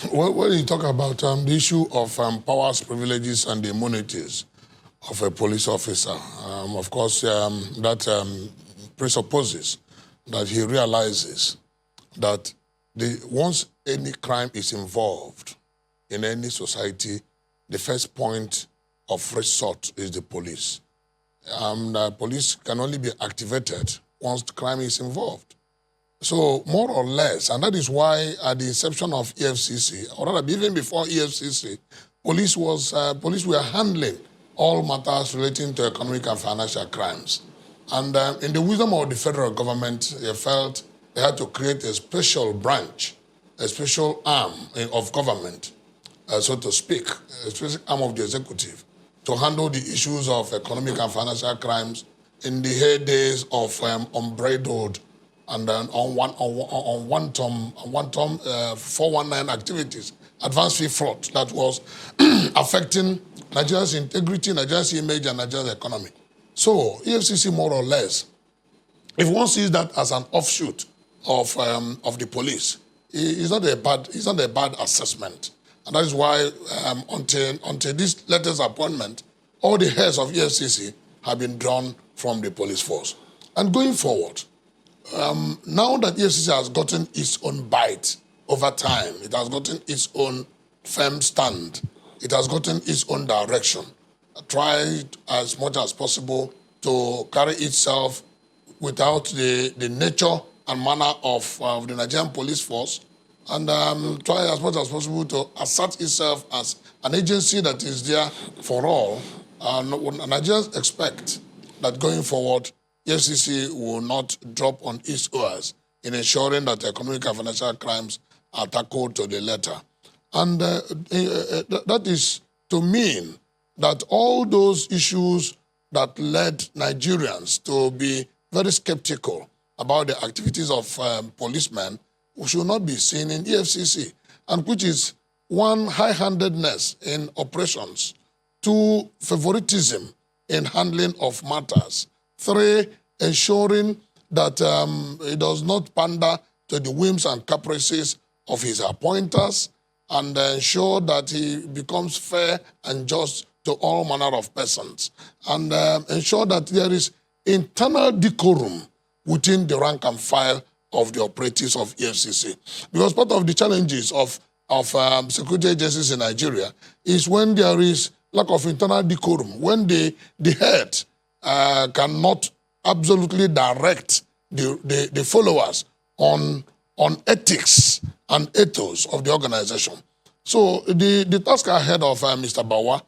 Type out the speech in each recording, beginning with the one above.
When you talk about the issue of powers, privileges, and immunities of a police officer, of course, that presupposes that he realizes that once any crime is involved in any society, the first point of resort is the police. The police can only be activated once the crime is involved. So more or less, and that is why at the inception of EFCC, or rather even before EFCC, police were handling all matters relating to economic and financial crimes. And in the wisdom of the federal government, they felt they had to create a special branch, a special arm of government, so to speak, a special arm of the executive, to handle the issues of economic and financial crimes in the heydays of unbridled and on one-term 419 activities, advanced fee fraud that was affecting Nigeria's integrity, Nigeria's image, and Nigeria's economy. So EFCC, more or less, if one sees that as an offshoot of the police, it's not a bad assessment, and that is why until this latest appointment, all the heads of EFCC have been drawn from the police force. And going forward, now that EFCC has gotten its own bite over time, it has gotten its own firm stand, it has gotten its own direction, try as much as possible to carry itself without the nature and manner of the Nigerian police force, and try as much as possible to assert itself as an agency that is there for all. Nigerians expect that going forward, EFCC will not drop on its oars in ensuring that economic and financial crimes are tackled to the letter. And that is to mean that all those issues that led Nigerians to be very skeptical about the activities of policemen should not be seen in EFCC, and which is one, high-handedness in operations, two, favoritism in handling of matters, three, ensuring that it does not pander to the whims and caprices of his appointers, and ensure that he becomes fair and just to all manner of persons, and ensure that there is internal decorum within the rank and file of the operatives of EFCC. Because part of the challenges of security agencies in Nigeria is when there is lack of internal decorum, when the head cannot absolutely direct the followers on ethics and ethos of the organization. So the task ahead of Mr. Bawa,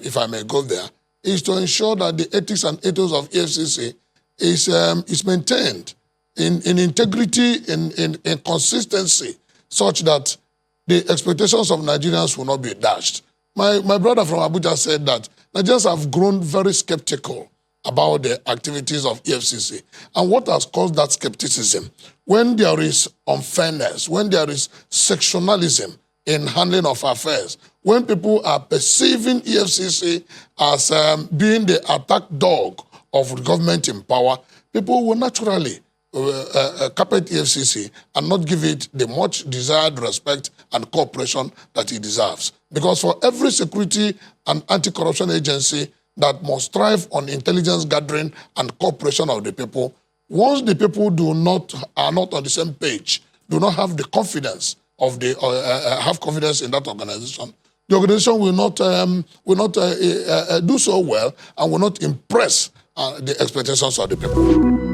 if I may go there, is to ensure that the ethics and ethos of EFCC is maintained in integrity, in consistency, such that the expectations of Nigerians will not be dashed. My brother from Abuja said that Nigerians have grown very skeptical about the activities of EFCC. And what has caused that skepticism? When there is unfairness, when there is sectionalism in handling of affairs, when people are perceiving EFCC as being the attack dog of the government in power, people will naturally carpet EFCC and not give it the much desired respect and cooperation that it deserves. Because for every security and anti-corruption agency that must strive on intelligence gathering and cooperation of the people, once the people are not on the same page, do not have the confidence of have confidence in that organization, the organization will not do so well and will not impress the expectations of the people.